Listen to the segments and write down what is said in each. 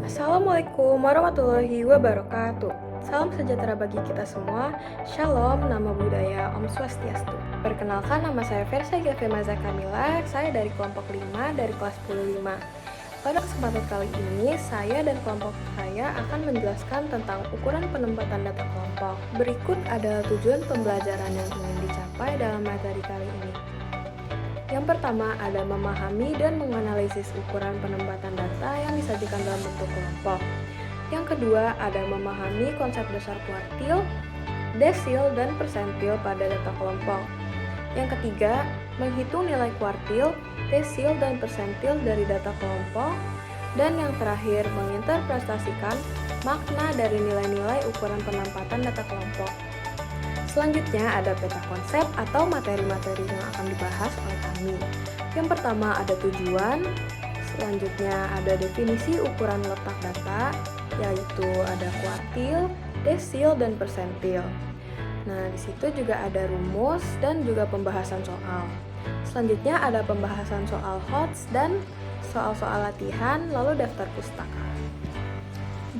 Assalamualaikum warahmatullahi wabarakatuh. Salam sejahtera bagi kita semua. Shalom, nama budaya Om Swastiastu. Perkenalkan, nama saya Versa Gavemaza Kamila. Saya dari kelompok 5 dari kelas 105. Pada kesempatan kali ini, saya dan kelompok saya akan menjelaskan tentang ukuran penempatan data kelompok. Berikut adalah tujuan pembelajaran yang ingin dicapai dalam materi kali ini. Yang pertama ada memahami dan menganalisis ukuran penempatan data yang disajikan dalam bentuk kelompok. Yang kedua ada memahami konsep dasar kuartil, desil, dan persentil pada data kelompok. Yang ketiga, menghitung nilai kuartil, desil, dan persentil dari data kelompok. Dan yang terakhir, menginterpretasikan makna dari nilai-nilai ukuran penempatan data kelompok. Selanjutnya ada peta konsep atau materi-materi yang akan dibahas oleh kami. Yang pertama ada tujuan, selanjutnya ada definisi ukuran letak data, yaitu ada kuartil, desil, dan persentil. Nah, di situ juga ada rumus dan juga pembahasan soal. Selanjutnya ada pembahasan soal HOTS dan soal-soal latihan, lalu daftar pustaka.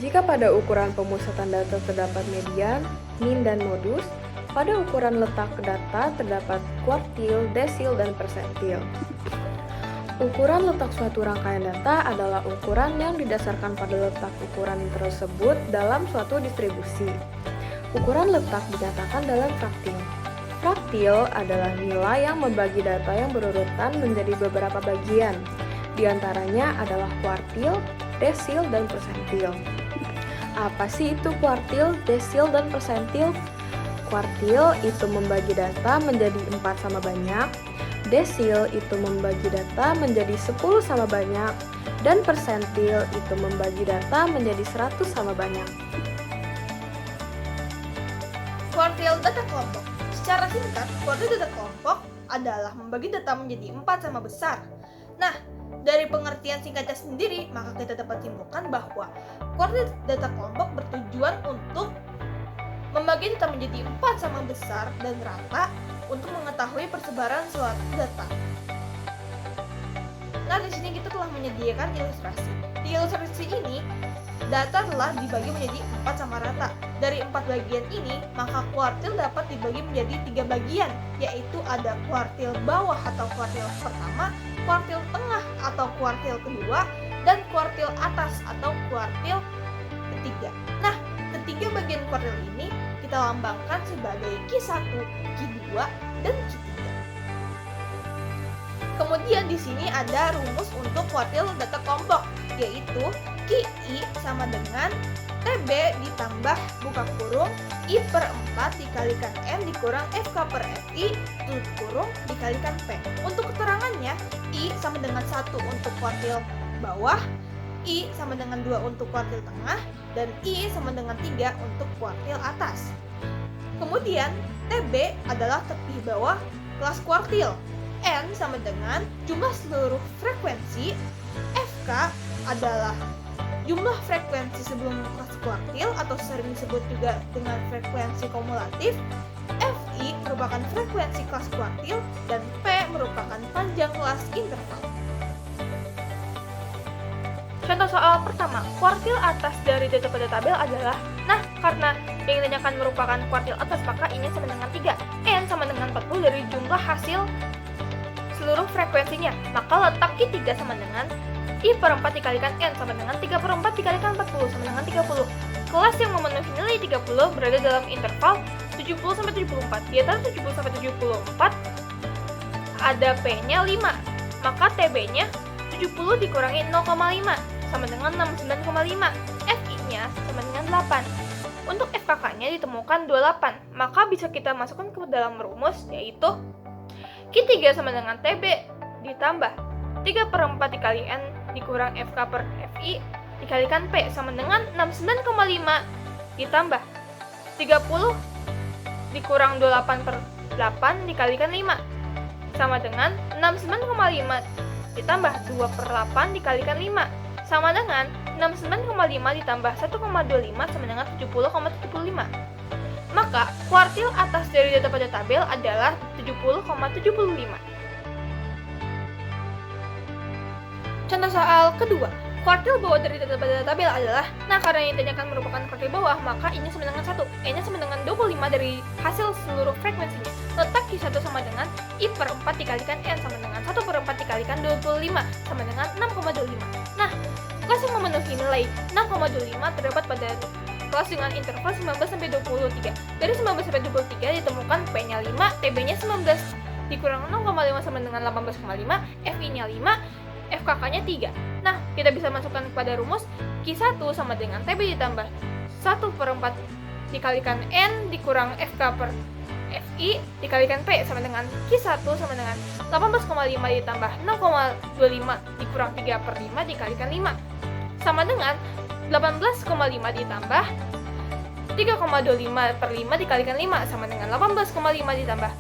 Jika pada ukuran pemusatan data terdapat median, min, dan modus, pada ukuran letak data terdapat kuartil, desil, dan persentil. Ukuran letak suatu rangkaian data adalah ukuran yang didasarkan pada letak ukuran tersebut dalam suatu distribusi. Ukuran letak dinyatakan dalam fraktil. Fraktil adalah nilai yang membagi data yang berurutan menjadi beberapa bagian. Di antaranya adalah kuartil, desil, dan persentil. Apa sih itu kuartil, desil, dan persentil? Kuartil itu membagi data menjadi 4 sama banyak, desil itu membagi data menjadi 10 sama banyak, dan persentil itu membagi data menjadi 100 sama banyak. Kuartil data kelompok. Secara singkat, kuartil data kelompok adalah membagi data menjadi 4 sama besar. Nah, dari pengertian singkatnya sendiri, maka kita dapat simpulkan bahwa kuartil data kelompok bertujuan untuk membagi data menjadi 4 sama besar dan rata untuk mengetahui persebaran suatu data. Nah, di sini kita telah menyediakan ilustrasi. Di ilustrasi ini, data telah dibagi menjadi 4 sama rata. Dari 4 bagian ini, maka kuartil dapat dibagi menjadi 3 bagian, yaitu ada kuartil bawah atau kuartil pertama, kuartil tengah atau kuartil kedua, dan kuartil atas atau kuartil ketiga. Nah, ketiga bagian kuartil ini kita lambangkan sebagai Q1, Q2, dan Q3. Kemudian di sini ada rumus untuk kuartil data kelompok, yaitu QI sama dengan TB ditambah buka kurung I per 4 dikalikan M dikurang FK per FI tutup kurung dikalikan P. Untuk keterangannya, I sama dengan 1 untuk kuartil bawah, I sama dengan 2 untuk kuartil tengah, dan I sama dengan 3 untuk kuartil atas. Kemudian, TB adalah tepi bawah kelas kuartil. N sama dengan jumlah seluruh frekuensi. FK adalah jumlah frekuensi sebelum kelas kuartil atau sering disebut juga dengan frekuensi kumulatif. FI merupakan frekuensi kelas kuartil dan P merupakan panjang kelas interval. Contoh soal pertama, kuartil atas dari data pada tabel adalah, nah karena yang ditanyakan merupakan kuartil atas maka I-nya sama dengan 3, N sama dengan 40 dari jumlah hasil seluruh frekuensinya, maka letak Q3 sama dengan I per 4 dikalikan N sama dengan 3 per 4 dikalikan 40 sama dengan 30. Kelas yang memenuhi nilai 30 berada dalam interval 70-74. Di antara 70-74 ada P-nya 5, maka TB-nya 70 dikurangi 0,5 sama dengan 69,5. FI-nya sama dengan 8. Untuk FKK-nya ditemukan 28, maka bisa kita masukkan ke dalam rumus, yaitu Q3 sama dengan TB ditambah 3 per 4 dikali N dikurang FK per FI dikalikan P sama dengan 69,5 ditambah 30 dikurang 28 per 8 dikalikan 5 sama dengan 69,5 ditambah 2 per 8 dikalikan 5 sama dengan 69,5 ditambah 1,25 sama dengan 70,75. Maka kuartil atas dari data pada tabel adalah 70,75. Contoh soal kedua, Kuartil bawah dari data pada tabel adalah, nah karena yang ditanyakan merupakan kuartil bawah, maka I-nya sama dengan 1, E-nya sama dengan 25 dari hasil seluruh frekuensinya. Letak Q1 sama dengan I per 4 dikalikan N sama dengan 1 per 4 dikalikan 25 sama dengan 6,25. Nah, kelas yang memenuhi nilai 6,25 terdapat pada kelas dengan interval 19-23. Dari 19-23 ditemukan P-nya 5, TB-nya 19, dikurang 0,5 sama dengan 18,5, FI-nya 5, FKK-nya 3. Nah, kita bisa masukkan kepada rumus Q1 sama dengan TB ditambah 1 per 4 dikalikan N dikurang FK per FI dikalikan P sama dengan Q1 sama dengan 18,5 ditambah 0,25 dikurang 3 per 5 dikalikan 5 sama dengan 18,5 ditambah 3,25 per 5 dikalikan 5 sama dengan 18,5 ditambah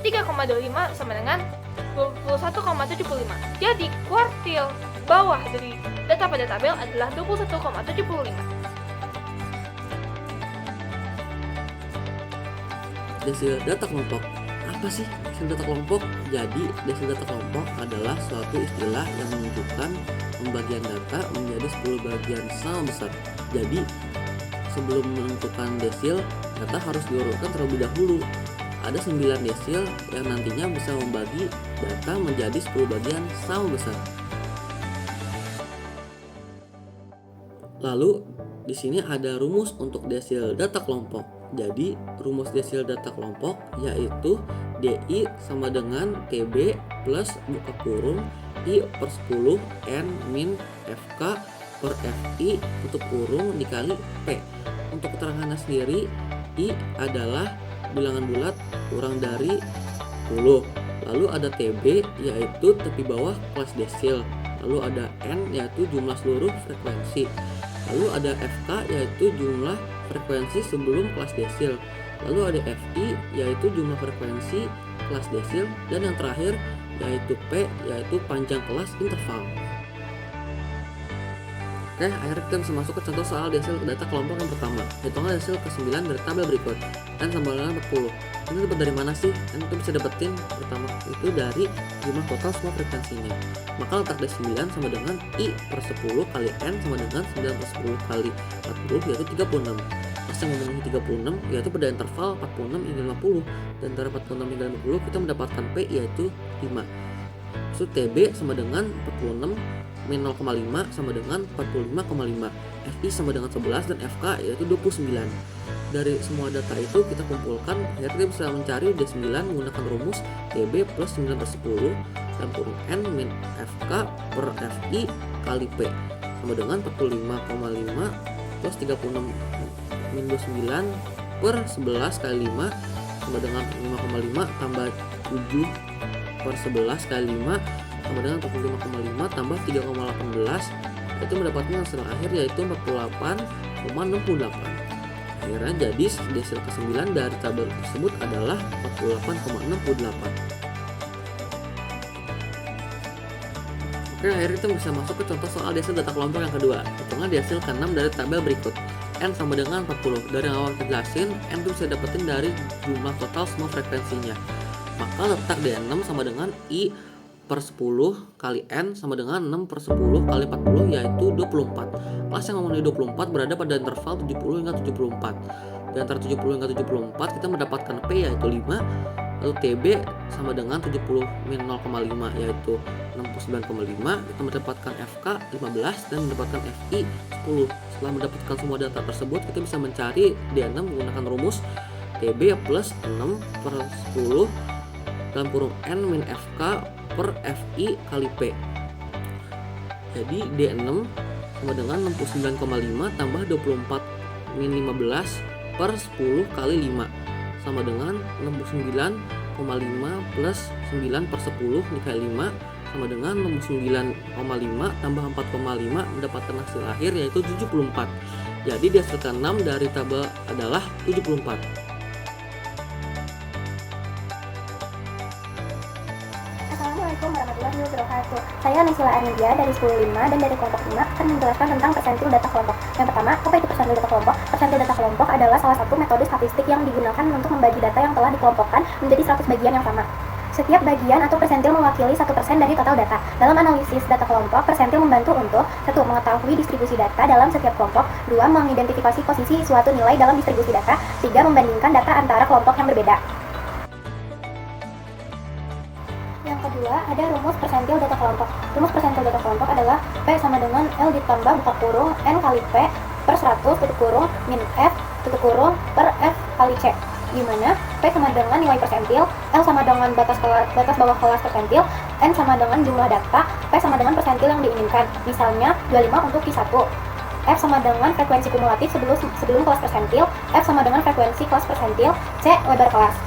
3,25 sama dengan 21,75. Jadi kuartil bawah dari data pada tabel adalah 21,75. Desil data kelompok. Apa sih desil data kelompok? Jadi, desil data kelompok adalah suatu istilah yang menunjukkan pembagian data menjadi 10 bagian sama besar. Jadi, sebelum menentukan desil, data harus diurutkan terlebih dahulu. Ada 9 desil yang nantinya bisa membagi data menjadi 10 bagian sama besar. Lalu, di sini ada rumus untuk desil data kelompok. Jadi, rumus desil data kelompok yaitu DI sama dengan TB plus buka kurung I per 10 N min FK per FI tutup kurung dikali P. Untuk keterangannya sendiri, I adalah bilangan bulat kurang dari 10. Lalu ada TB yaitu tepi bawah kelas desil. Lalu ada N yaitu jumlah seluruh frekuensi. Lalu ada FK yaitu jumlah frekuensi sebelum kelas desil. Lalu ada FI yaitu jumlah frekuensi kelas desil. Dan yang terakhir yaitu P yaitu panjang kelas interval. Oke, akhirnya kita bisa masuk ke contoh soal desil data kelompok yang pertama. Hitunglah desil ke-9 dari tabel berikut. N sama dengan 40. Ini dapat dari mana sih? N itu bisa dapetin pertama itu dari jumlah total semua frekuensinya. Maka letak D9 sama dengan I per 10 kali N sama dengan 9 per 10 kali 40 yaitu 36. Pas yang memenuhi 36 yaitu pada interval 46 hingga 50. Dan antara 46 hingga 50 kita mendapatkan P yaitu 5. So TB sama dengan 46 min 0,5 sama dengan 45,5. FI sama dengan 11 dan FK yaitu 29. Dari semua data itu kita kumpulkan, akhirnya kita bisa mencari D9 menggunakan rumus TB plus 9 per 10 dan kurung N min FK per FI kali P sama dengan 45,5 plus 36 min 29 per 11 kali 5 sama dengan 5,5 tambah 7 per 11 kali 5 sama dengan 45,5 tambah 3,18 itu mendapatkan hasil akhir yaitu 48,68. Akhirnya jadi desil ke-9 dari tabel tersebut adalah 48,68. Oke, akhirnya kita bisa masuk ke contoh soal desil data kelompok yang kedua. Hitunglah desil ke-6 dari tabel berikut. N sama dengan 40. Dari yang awal kita jelasin, N itu bisa dapetin dari jumlah total semua frekuensinya. Maka letak D6 sama dengan I per 10 kali N sama dengan 6 per 10 kali 40 yaitu 24. Kelas yang memenuhi 24 berada pada interval 70 hingga 74. Di antara 70 hingga 74 kita mendapatkan P yaitu 5. Lalu TB sama dengan 70 min 0,5 yaitu 69,5. Kita mendapatkan FK 15 dan mendapatkan FI 10. Setelah mendapatkan semua data tersebut kita bisa mencari D6 menggunakan rumus TB plus 6 per 10 dalam kurung N min FK per FI kali P. Jadi D6 sama dengan 69,5 tambah 24 min 15 per 10 kali 5 sama dengan 69,5 plus 9 per 10 dikali 5 sama dengan 69,5 tambah 4,5 mendapatkan hasil akhir yaitu 74. Jadi desil ke-6 dari tabel adalah 74. Assalamualaikum warahmatullahi wabarakatuh. Saya Nisila Arnidia dari 10.5 dan dari kelompok 5 akan menjelaskan tentang persentil data kelompok. Yang pertama, apa itu persentil data kelompok? Persentil data kelompok adalah salah satu metode statistik yang digunakan untuk membagi data yang telah dikelompokkan menjadi 100 bagian yang sama. Setiap bagian atau persentil mewakili 1% dari total data. Dalam analisis data kelompok, persentil membantu untuk 1. Mengetahui distribusi data dalam setiap kelompok, 2. Mengidentifikasi posisi suatu nilai dalam distribusi data, 3. Membandingkan data antara kelompok yang berbeda. Yang kedua, ada rumus persentil data kelompok. Rumus persentil data kelompok adalah P sama dengan L ditambah buka kurung N kali P per 100 tutup kurung min F tutup kurung per F kali C, di mana P sama dengan nilai persentil, L sama dengan batas bawah kelas persentil, N sama dengan jumlah data, P sama dengan persentil yang diinginkan. Misalnya 25 untuk Q1. F sama dengan frekuensi kumulatif sebelum kelas persentil, F sama dengan frekuensi kelas persentil, C lebar kelas.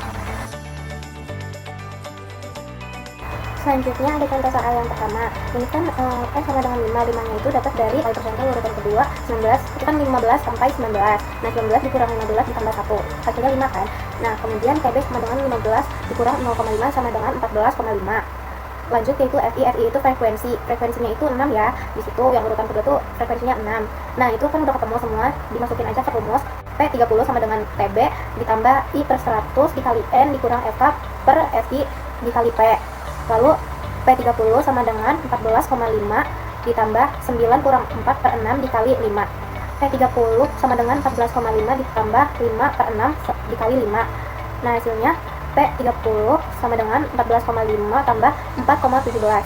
Selanjutnya ada contoh soal yang pertama. Ini kan F sama dengan 5, 5-nya itu dapat dari nilai persentil urutan kedua, 19, itu kan 15 sampai 19. Nah, 19 dikurang 15 ditambah 1, hasilnya 5 kan. Nah, kemudian TB sama dengan 15 dikurang 0,5 sama dengan 14,5. Lanjut yaitu FI itu frekuensinya itu 6 ya. Di situ yang urutan kedua tuh frekuensinya 6. Nah, itu kan udah ketemu semua, dimasukin aja ke rumus. P30 sama dengan TB ditambah I per 100 dikali N dikurang FK per FI dikali P. Lalu P30 sama dengan 14,5 ditambah 9 kurang 4 per 6 dikali 5. P30 sama dengan 14,5 ditambah 5 per 6 dikali 5. Nah, hasilnya P30 sama dengan 14,5 tambah 4,17.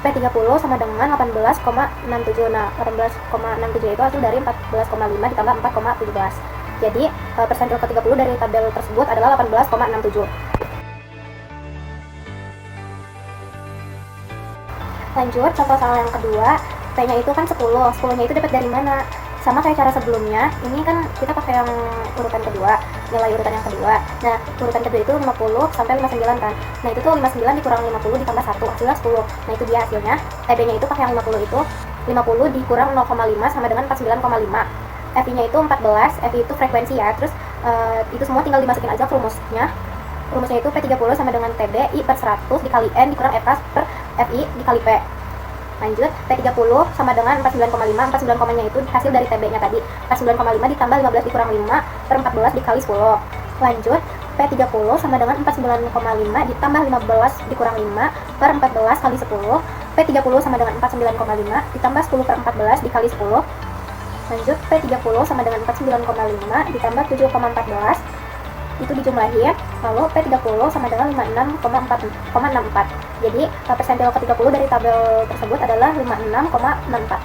P30 sama dengan 18,67. Nah, 18,67 itu hasil dari 14,5 ditambah 4,17. Jadi, persentil ke-30 dari tabel tersebut adalah 18,67. Lanjut, contoh soal yang kedua, P-nya itu kan 10, 10-nya itu dapat dari mana? Sama kayak cara sebelumnya, ini kan kita pakai yang urutan kedua, nilai urutan yang kedua. Nah, urutan kedua itu 50 sampai 59 kan. Nah, itu tuh 59 dikurang 50 ditambah 1, hasilnya 10. Nah, itu dia hasilnya. TB-nya itu pakai yang 50 itu, 50 dikurang 0,5 sama dengan 49,5. FI-nya itu 14, FI itu frekuensi ya, terus itu semua tinggal dimasukin aja ke rumusnya. Rumusnya itu P30 sama dengan TB I per 100 dikali N dikurang FK per FI dikali P. Lanjut, P30 sama dengan 49,5, 49,nya itu hasil dari TB-nya tadi. 49,5 ditambah 15 dikurang 5 per 14 dikali 10. Lanjut, P30 sama dengan 49,5 ditambah 15 dikurang 5 per 14 kali 10. P30 sama dengan 49,5 ditambah 10 per 14 dikali 10. Lanjut, P30 sama dengan 49,5 ditambah 7,14, itu dijumlahin, lalu P30 sama dengan 56,64. Jadi persentil ke-30 dari tabel tersebut adalah 56,64.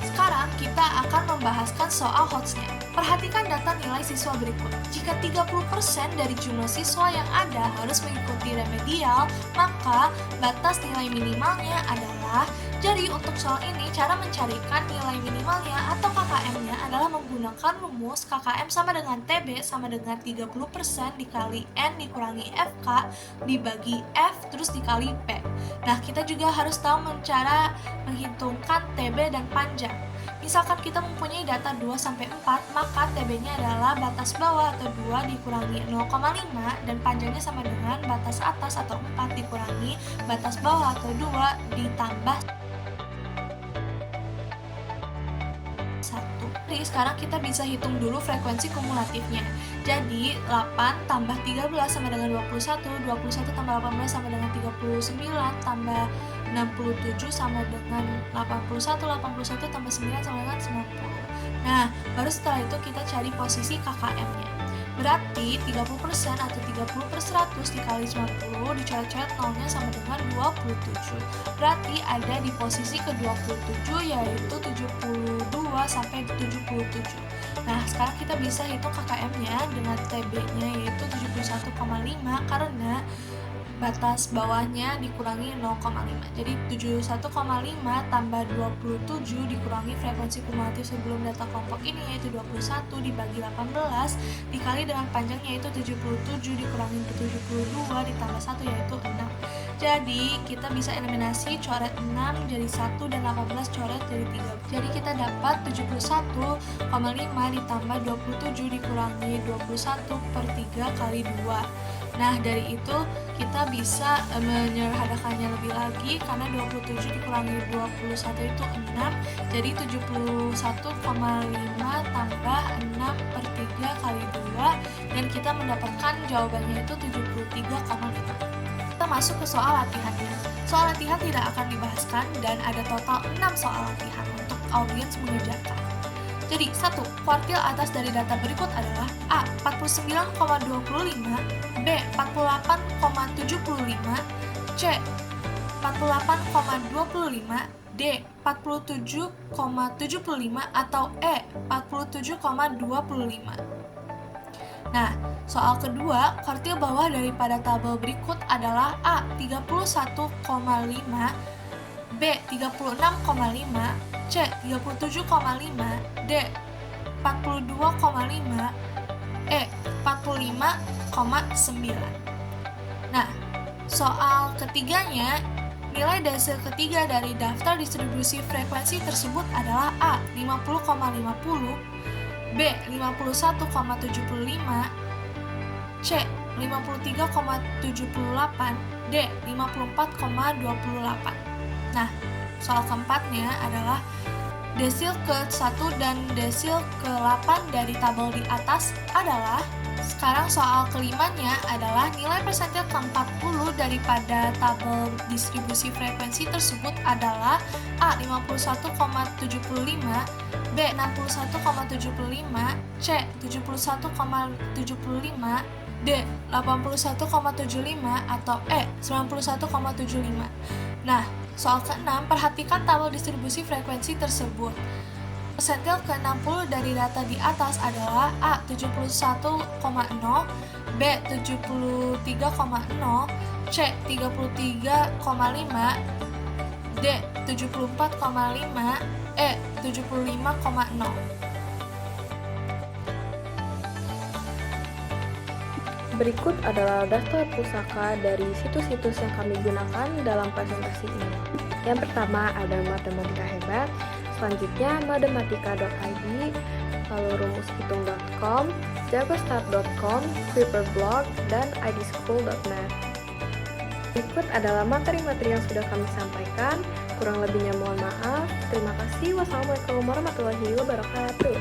Sekarang kita akan membahaskan soal HOTS-nya. Perhatikan data nilai siswa berikut. Jika 30% dari jumlah siswa yang ada harus mengikuti remedial, maka batas nilai minimalnya adalah. Jadi untuk soal ini, cara mencarikan nilai minimalnya atau KKM-nya adalah menggunakan rumus KKM sama dengan TB sama dengan 30% dikali N dikurangi FK dibagi F terus dikali P. Nah, kita juga harus tahu cara menghitungkan TB dan panjang. Misalkan kita mempunyai data 2-4, maka TB-nya adalah batas bawah atau 2 dikurangi 0,5 dan panjangnya sama dengan batas atas atau 4 dikurangi batas bawah atau 2 ditambah 1. Jadi sekarang kita bisa hitung dulu frekuensi kumulatifnya. Jadi 8 tambah 13 sama dengan 21, 21 tambah 18 sama dengan 39, tambah 67 sama dengan 81, 81 tambah 9 sama dengan 90. Nah, baru setelah itu kita cari posisi KKM-nya. Berarti 30% atau 30 per 100 dikali 90 dicoret-coret nolnya sama dengan 27. Berarti ada di posisi ke-27 yaitu 72 sampai 77. Nah, sekarang kita bisa hitung KKM-nya dengan TB-nya yaitu 71,5 karena batas bawahnya dikurangi 0,5. Jadi 71,5 tambah 27 dikurangi frekuensi kumulatif sebelum data kelompok ini yaitu 21 dibagi 18 dikali dengan panjangnya yaitu 77 dikurangi 72 ditambah 1 yaitu 6. Jadi kita bisa eliminasi coret 6 jadi 1 dan 18 coret jadi 3. Jadi kita dapat 71,5 ditambah 27 dikurangi 21 per 3 kali 2. Nah, dari itu kita bisa menyederhanakannya lebih lagi karena 27 dikurangi 21 itu 6, jadi 71,5 tambah 6 per 3 kali 2, dan kita mendapatkan jawabannya itu 73,5. Kita masuk ke soal latihannya. Soal latihan tidak akan dibahaskan dan ada total 6 soal latihan untuk audiens mengerjakan. Jadi, 1. Kuartil atas dari data berikut adalah A. 49,25, B. 48,75, C. 48,25, D. 47,75, atau E. 47,25. Nah, soal kedua, kuartil bawah daripada tabel berikut adalah A. 31,5, B. 36,5, C. 37,5, D. 42,5, E. 45,9. Nah, soal ketiganya, nilai desil ketiga dari daftar distribusi frekuensi tersebut adalah A. 50,50, B. 51,75, C. 53,78, D. 54,28. Nah, soal keempatnya adalah desil ke-1 dan desil ke-8 dari tabel di atas adalah. Sekarang soal kelimanya adalah nilai persentil ke-40 daripada tabel distribusi frekuensi tersebut adalah A. 51,75, B. 61,75, C. 71,75, D. 81,75, atau E. 91,75. Nah, soal ke-6, perhatikan tabel distribusi frekuensi tersebut. Persentil ke-60 dari data di atas adalah A. 71,0, B. 73,0, C. 33,5, D. 74,5, E. 75,0. Berikut adalah daftar pusaka dari situs-situs yang kami gunakan dalam presentasi ini. Yang pertama ada Matematika Hebat, selanjutnya matematika.id, lalu rumushitung.com, jagostart.com, Creeperblog, dan idschool.net. Berikut adalah materi-materi yang sudah kami sampaikan, kurang lebihnya mohon maaf. Terima kasih. Wassalamualaikum warahmatullahi wabarakatuh.